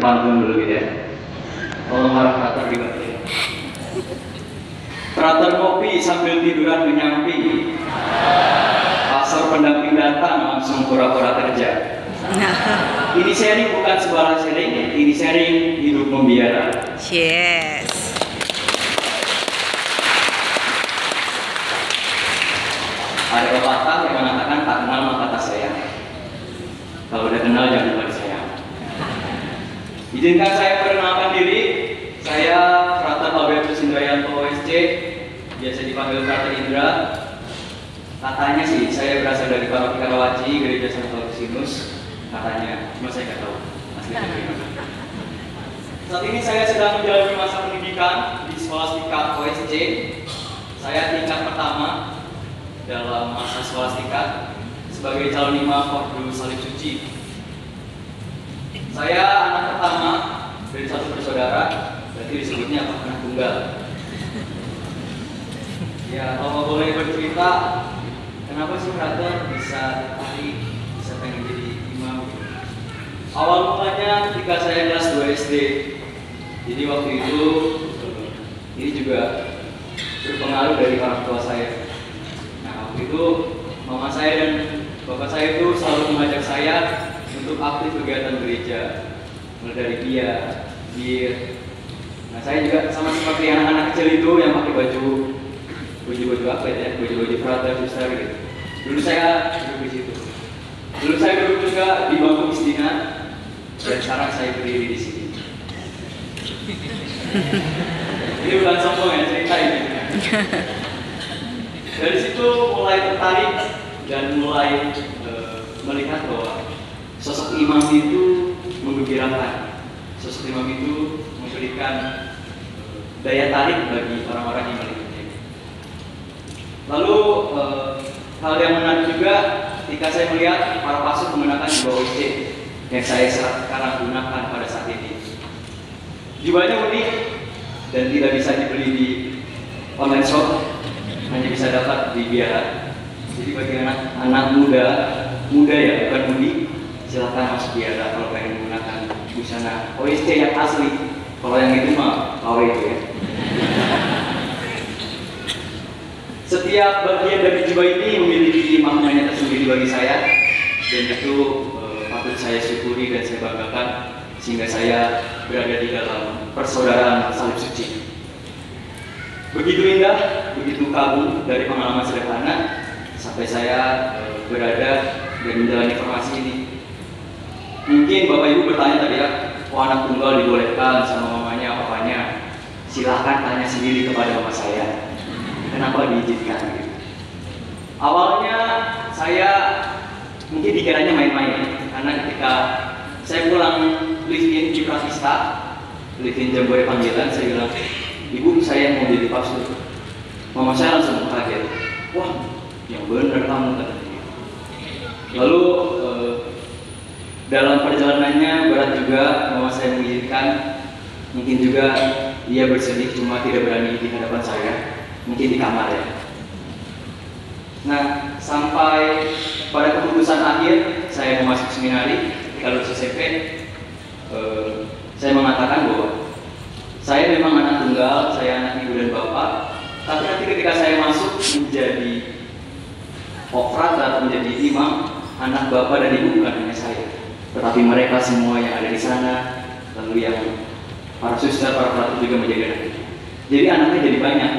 panggung dulu gitu ya. Tolong harap frater dibantu. Frater ngopi sambil tiduran menyamping. Pasar pendamping datang langsung pura-pura kerja. Ini sharing bukan sebuah sharing, ini sharing hidup membiara. Yes. Ada pepatah yang mengatakan tak kenal maka tak sayang. Kalau udah kenal jangan lupa disayang. Izinkan saya perkenalkan diri. Saya Frater Albertus Indrayanto OSC, biasa dipanggil Frater Indra. Katanya sih saya berasal dari Paroki Karawaci, Gereja Santo Agustinus. Katanya, cuma saya nggak tahu aslinya gimana. Saat ini saya sedang menjalani masa pendidikan di Scholastika OSC. Saya tingkat pertama dalam masa Scholastika sebagai calon imam Ordo Salib Suci. Saya anak pertama dari satu bersaudara, berarti disebutnya apa? Anak tunggal. Ya, kalau boleh bercerita, kenapa sih Frater bisa tertarik, bisa pengen jadi imam? Awal mulanya ketika saya kelas 2 SD. Jadi waktu itu ini juga berpengaruh dari orang tua saya. Nah, waktu itu mama saya dan bapak saya itu selalu mengajak saya untuk aktif kegiatan gereja, mulai dari bir. Nah, saya juga sama seperti anak-anak kecil itu yang pakai baju apa ya, baju frater suster gitu. Dulu saya duduk di situ. Dulu saya duduk juga di bangku istinat, dan sekarang saya berdiri di sini. Ini bukan sombong ya, cerita ini. Dari situ mulai tertarik dan mulai melihat bahwa sosok imam itu menggembirakan. Sosok imam itu memberikan daya tarik bagi orang-orang yang melihatnya. Lalu hal yang menarik juga ketika saya melihat para pastor menggunakan jubah OSC yang saya sekarang gunakan pada saat ini. Jubahnya unik dan tidak bisa dibeli di online shop, hanya bisa dapat di biara. Jadi bagi anak muda ya, bukan mudi, silakan masuk biara kalau pengen menggunakan busana OSC yang asli. Kalau yang itu mah KW itu ya. Setiap bagian dari jubah ini memiliki maknanya tersendiri bagi saya, dan itu patut saya syukuri dan saya banggakan sehingga saya berada di dalam persaudaraan salib suci. Begitu indah, begitu kagum dari pengalaman sederhana sampai saya berada dan menjalani formasi ini. Mungkin Bapak Ibu bertanya tadi ya, anak tunggal dibolehkan sama mamanya, papanya? Silahkan tanya sendiri kepada mama saya. Kenapa diizinkan? Awalnya saya mungkin dikiranya main-main, karena ketika saya pulang live-in di Pratista, live-in Jambore Panggilan, saya bilang, Ibu, saya mau jadi pastor. Mama saya langsung kaget. Wah, yang benar kamu katanya. Lalu dalam perjalanannya berat juga, mama saya mengizinkan. Mungkin juga dia bersedih, cuma tidak berani di hadapan saya. Mungkin di kamar ya. Nah, sampai pada keputusan akhir saya mau masuk seminari, ketika lulus SMP, saya mengatakan bahwa saya memang anak tunggal, saya anak ibu dan bapak, tapi nanti ketika saya masuk menjadi oprat atau menjadi imam, anak bapak dan ibu bukan hanya saya, tetapi mereka semua yang ada di sana, lalu yang para suster, para pelatih juga menjadi anaknya. Jadi anaknya jadi banyak.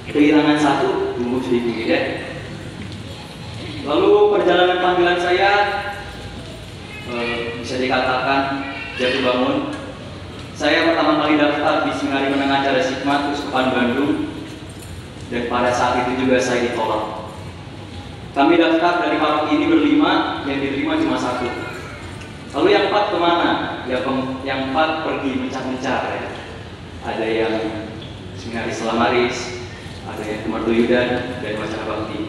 Kehilangan satu, tumbuh seribu gitu. Lalu perjalanan panggilan saya bisa dikatakan jatuh bangun. Saya pertama kali daftar di Seminari Menengah Cara Hikmat Uskupan Bandung, dan pada saat itu juga saya ditolak. Kami daftar dari paroki ini berlima, yang diterima cuma satu. Lalu yang 4 kemana? Yang 4 pergi mencar-mencar ya. Ada yang Seminari Selamaris, ada yang Kemertoyudan, dan Wacana Bakti.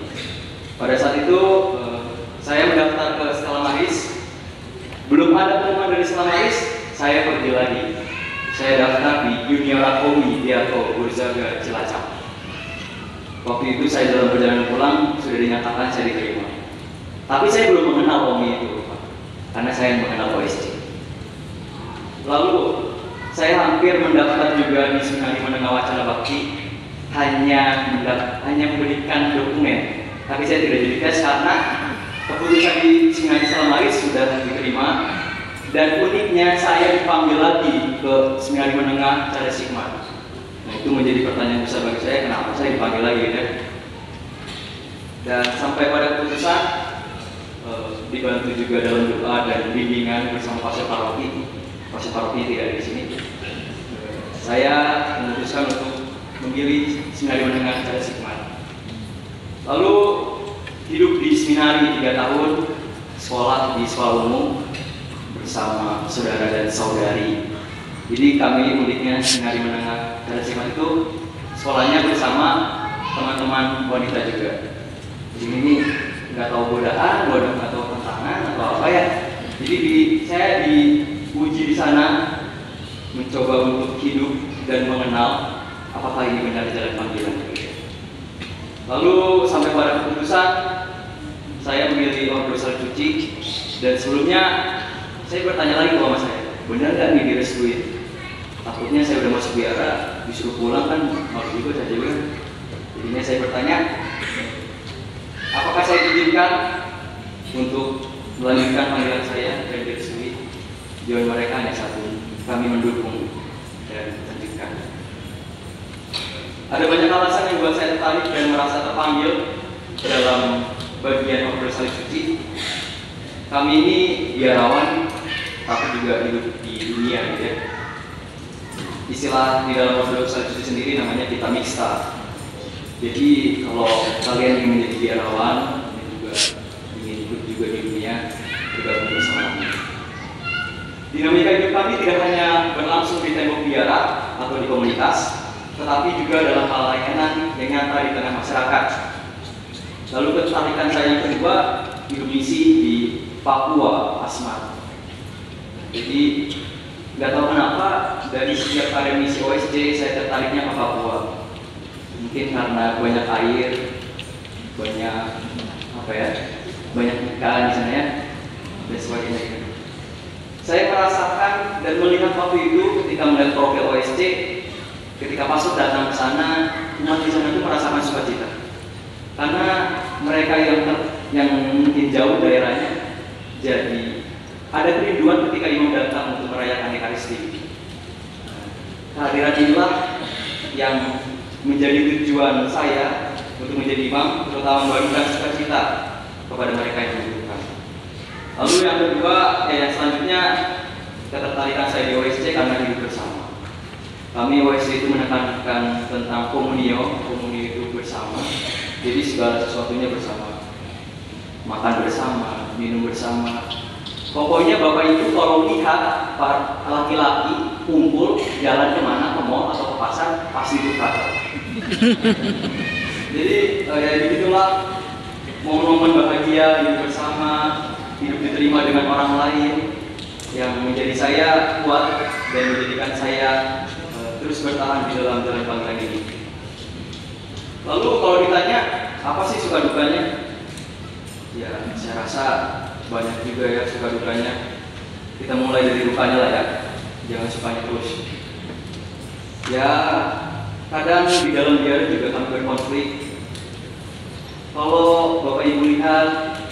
Pada saat itu saya mendaftar ke Selamaris. Belum ada pengumuman dari Selamaris, saya pergi lagi. Saya daftar di Juniora Komi Diato Burzaga Cilacap. Waktu itu saya dalam perjalanan pulang sudah dinyatakan saya diterima. Tapi saya belum mengenal Komi itu, karena saya mengenal OSC. Lalu saya hampir mendaftar juga di Seminari Menengah Wacana Bakti, hanya memberikan dokumen, tapi saya tidak jadi tes karena keputusan di Seminari Salamaris sudah diterima. Dan uniknya saya dipanggil lagi ke Seminari Menengah Charles Sigmar. Nah, itu menjadi pertanyaan besar bagi saya, kenapa saya dipanggil lagi ya? Dan sampai pada keputusan dibantu juga dalam doa dan bimbingan bersama pastor paroki. Pastor paroki tidak ada di sini. Saya memutuskan untuk memilih Seminari Menengah Charles Sigmar. Lalu hidup di seminari 3 tahun, sekolah di sekolah umum bersama saudara dan saudari. Jadi kami uniknya Seminari Menengah Charles Sigmar itu sekolahnya bersama teman-teman wanita juga. Di sini nggak tahu godaan, nggak tahu tantangan atau apa ya. Jadi saya diuji di sana, mencoba untuk hidup dan mengenal apakah ini benar jalan panggilan. Lalu sampai pada keputusan saya memilih ordo salib suci, dan sebelumnya saya bertanya lagi ke mama saya, benar nggak nih direstuin? Takutnya saya udah masuk biara, disuruh pulang kan malu juga saya juga. Jadinya saya bertanya, apakah saya diizinkan untuk melanjutkan panggilan saya dan direstui? Jawaban mereka hanya satu, kami mendukung dan lanjutkan. Ada banyak alasan yang buat saya tertarik dan merasa terpanggil dalam bagian ordo salib suci. Kami ini biarawan, tapi juga hidup di dunia, gitu ya. Istilah di dalam ordo salib suci sendiri namanya kita mixta. Jadi kalau kalian ingin menjadi biarawan dan juga ingin hidup juga di dunia, bergabung bersama kami. Dinamika hidup kami tidak hanya berlangsung di tembok biara atau di komunitas, tetapi juga dalam hal layanan yang nyata di tengah masyarakat. Lalu ketertarikan saya yang kedua, hidup misi di Papua, Asmat. Jadi nggak tahu kenapa dari setiap kali misi OSJ saya tertariknya ke Papua. Mungkin karena banyak air, banyak banyak ikan di sana ya, dan sebagainya. Saya merasakan dan melihat waktu itu ketika melihat profil OSJ, ketika pastor datang ke sana, umat di sana itu merasakan sukacita. Karena mereka yang mungkin jauh daerahnya, jadi ada kerinduan ketika imam datang untuk merayakan Ekaristi. Kehadiran inilah yang menjadi tujuan saya untuk menjadi imam, terutama membagikan sukacita kepada mereka yang membutuhkan. Lalu yang kedua, yang selanjutnya, ketertarikan saya di OSC karena hidup bersama. Kami OSC itu menekankan tentang komunio itu bersama. Jadi segala sesuatunya bersama, makan bersama, minum bersama. Pokoknya Bapak Ibu kalau lihat laki-laki kumpul jalan kemana, ke mall atau ke pasar, pasti itu kata. Jadi ya begitulah momen-momen bahagia hidup bersama, hidup diterima dengan orang lain yang menjadi saya kuat dan menjadikan saya terus bertahan di dalam jalan panggilan ini. Lalu kalau ditanya apa sih suka dukanya? Ya saya rasa banyak juga ya suka dukanya. Kita mulai dari dukanya lah ya, jangan sukanya terus. Ya kadang di dalam biara juga kami berkonflik. Kalau Bapak Ibu lihat,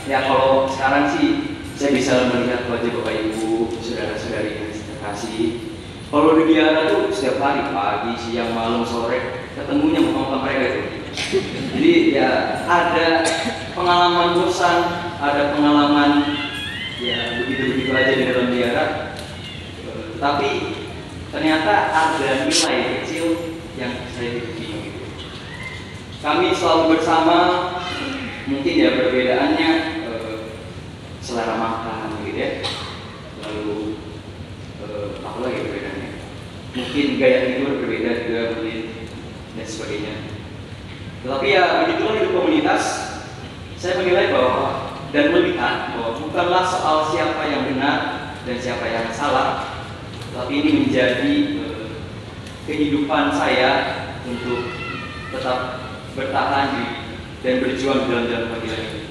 ya kalau sekarang sih saya bisa melihat wajah Bapak Ibu, saudara-saudari yang saya kasih. Kalau di biara tuh setiap hari, pagi, siang, malam, sore, ketemunya sama mereka itu. Jadi ya ada pengalaman bosan, ada pengalaman ya begitu-begitu aja di dalam biara. Tapi ternyata ada nilai kecil yang saya hidupi. Kami selalu bersama, mungkin ya perbedaannya selera makan gitu ya. Lalu apa lagi perbedaannya? Mungkin gaya tidur berbeda juga mungkin dan sebagainya. Tetapi ya begitulah hidup komunitas. Saya menilai bahwa dan melihat bahwa bukanlah soal siapa yang benar dan siapa yang salah, tapi ini menjadi kehidupan saya untuk tetap bertahan dan berjuang dalam jalan panggilan ini.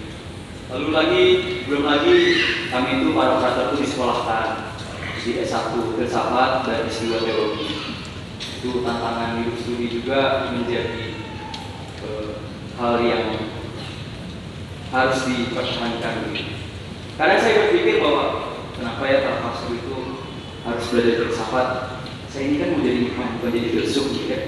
Belum lagi kami itu para operator itu disekolahkan. di S1 filsafat dan S2 teologi. Itu tantangan hidup studi juga menjadi hal yang harus dipertahankan. Karena saya berpikir bahwa kenapa ya para pastor itu harus belajar filsafat? Saya ini kan mau jadi filsuf gitu ya.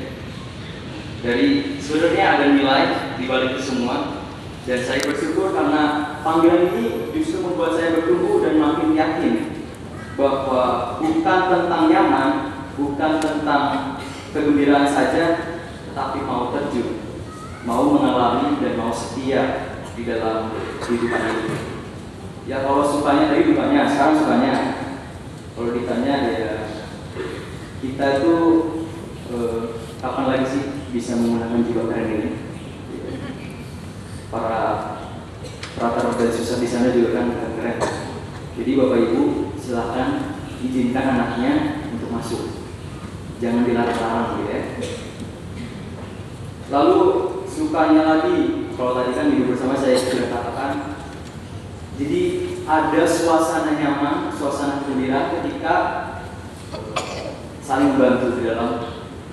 Dari sebenarnya ada nilai di balik itu semua, dan saya bersyukur karena panggilan ini justru membuat saya bertumbuh dan makin yakin bahwa bukan tentang nyaman, bukan tentang kegembiraan saja, tetapi mau terjun, mau mengalami dan mau setia di dalam kehidupan ini. Ya kalau sukanya tadi dukanya, sekarang sukanya. Kalau ditanya ya kita itu kapan lagi sih bisa menggunakan jiwa keren ini? Para rata-rata susah di sana juga kan keren. Jadi Bapak Ibu silahkan izinkan anaknya untuk masuk. Jangan dilarang-larang gitu ya. Lalu sukanya lagi, kalau tadi kan hidup bersama saya sudah katakan. Jadi ada suasana nyaman, suasana gembira ketika saling membantu di dalam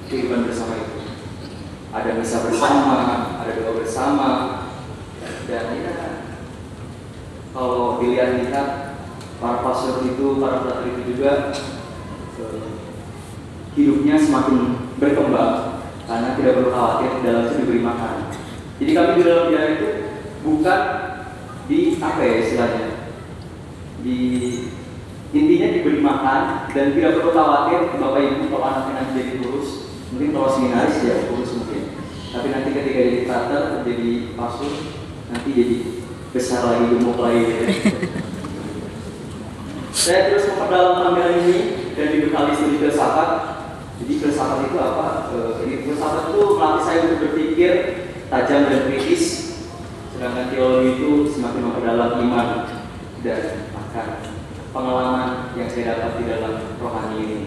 kehidupan bersama itu. Ada misa bersama, ada doa bersama, dan ya kalau dilihat-lihat para pastor itu, para pelatih itu juga hidupnya semakin berkembang karena tidak perlu khawatir dalam itu diberi makan. Jadi kami di dalam dia itu bukan di apa ya istilahnya, di intinya diberi makan dan tidak perlu khawatir Bapak Ibu kalau anaknya nanti jadi kurus. Mungkin kalau seminaris ya kurus mungkin, tapi nanti ketika jadi frater, jadi pastor, nanti jadi besar lagi, gemuk lagi gitu. Saya terus memperdalam panggilan ini dan dibekali studi filsafat. Jadi filsafat itu apa? Filsafat itu melatih saya untuk berpikir tajam dan kritis, sedangkan teologi itu semakin memperdalam iman dan akan pengalaman yang saya dapat di dalam rohani ini.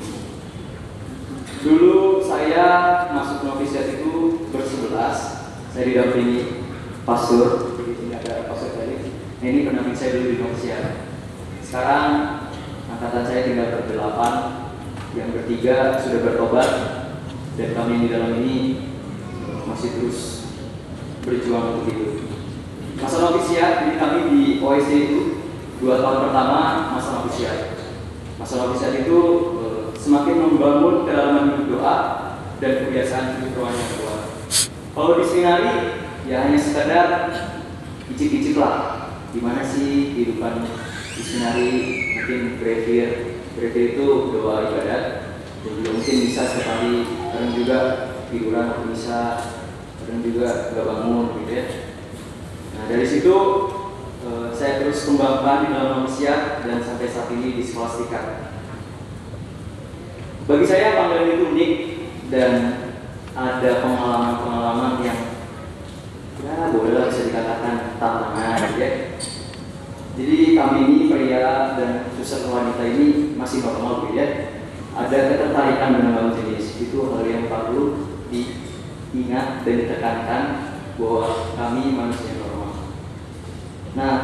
Dulu saya masuk novisiat itu bersebelas, saya didampingi pastor, jadi sini ada pastor tadi. Ini pendamping saya dulu di novisiat. Sekarang angkatan saya tinggal berdelapan, yang bertiga sudah bertobat, dan kami di dalam ini masih terus berjuang untuk itu. Masa novisiat, jadi kami di OSC itu 2 tahun pertama masa novisiat. Masa novisiat itu semakin membangun kedalaman hidup doa dan kebiasaan hidup rohani yang kuat. Kalau di seminari, ya hanya sekadar icip-icip lah. Gimana sih kehidupan di seminari? Mungkin brevier itu doa ibadat, dan juga mungkin bisa sekali, kadang juga tiduran atau bisa, kadang juga gak bangun gitu ya. Nah dari situ saya terus kembangkan di dalam novisiat dan sampai saat ini di Skolastika. Bagi saya panggilan itu unik dan ada pengalaman-pengalaman yang ya bolehlah bisa dikatakan tantangan ya. Jadi kami ini pria dan khususnya wanita ini masih normal gitu ya. Ada ketertarikan dengan lawan jenis, itu hal yang perlu diingat dan ditekankan bahwa kami manusia normal. Nah,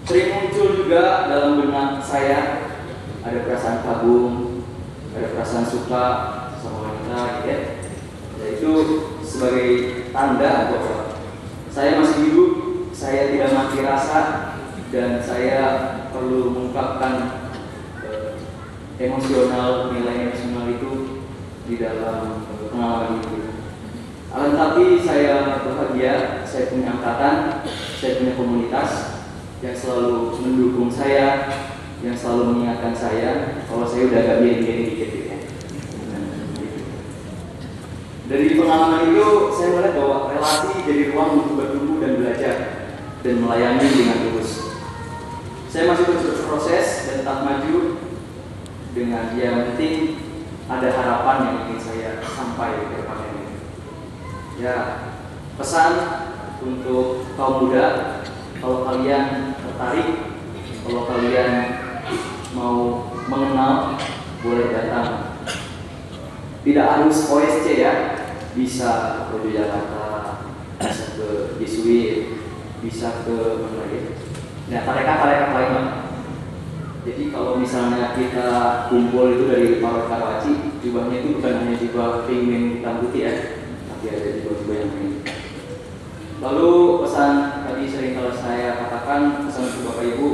sering muncul juga dalam benak saya ada perasaan kagum, ada perasaan suka sama wanita gitu ya. Yaitu sebagai tanda bahwa saya masih hidup, saya tidak mati rasa, dan saya perlu mengungkapkan nilai emosional itu di dalam pengalaman itu. Tapi saya bahagia, saya punya angkatan, saya punya komunitas yang selalu mendukung saya, yang selalu mengingatkan saya kalau saya udah agak miring-miring dikit ya. Dari pengalaman itu saya melihat bahwa relasi jadi ruang untuk bertumbuh dan belajar dan melayani dengan tulus. Saya masih terus berproses dan tetap maju dengan yang penting ada harapan yang ingin saya sampai ke depan ini. Ya, pesan untuk kaum muda, kalau kalian tertarik, kalau kalian mau mengenal, boleh datang. Tidak harus OSC ya, bisa ke Projo Jakarta, bisa ke Biswit, bisa ke mana lagi? Nah, tarekat lain lah. Jadi kalau misalnya kita kumpul itu dari Parot Karawaci, jubahnya itu bukan hanya jubah pingin hitam putih ya, tapi ada jubah-jubah yang lain. Lalu pesan tadi sering kalau saya katakan, pesan untuk Bapak Ibu,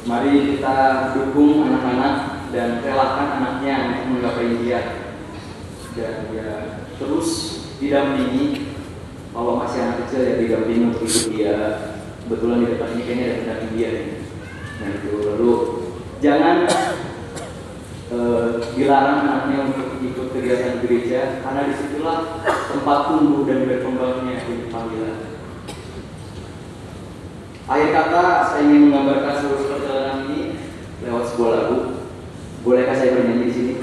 mari kita dukung anak-anak dan relakan anaknya untuk menggapai dia, dan ya terus didampingi. Kalau masih anak kecil ya didampingi untuk ikut dia. Kebetulan di depan ini kayaknya ada pendamping dia nih. Nah itu, lalu jangan dilarang anaknya untuk ikut kegiatan gereja, karena disitulah tempat tumbuh dan berkembangnya untuk panggilan. Akhir kata, saya ingin menggambarkan seluruh perjalanan ini lewat sebuah lagu. Bolehkah saya bernyanyi di sini?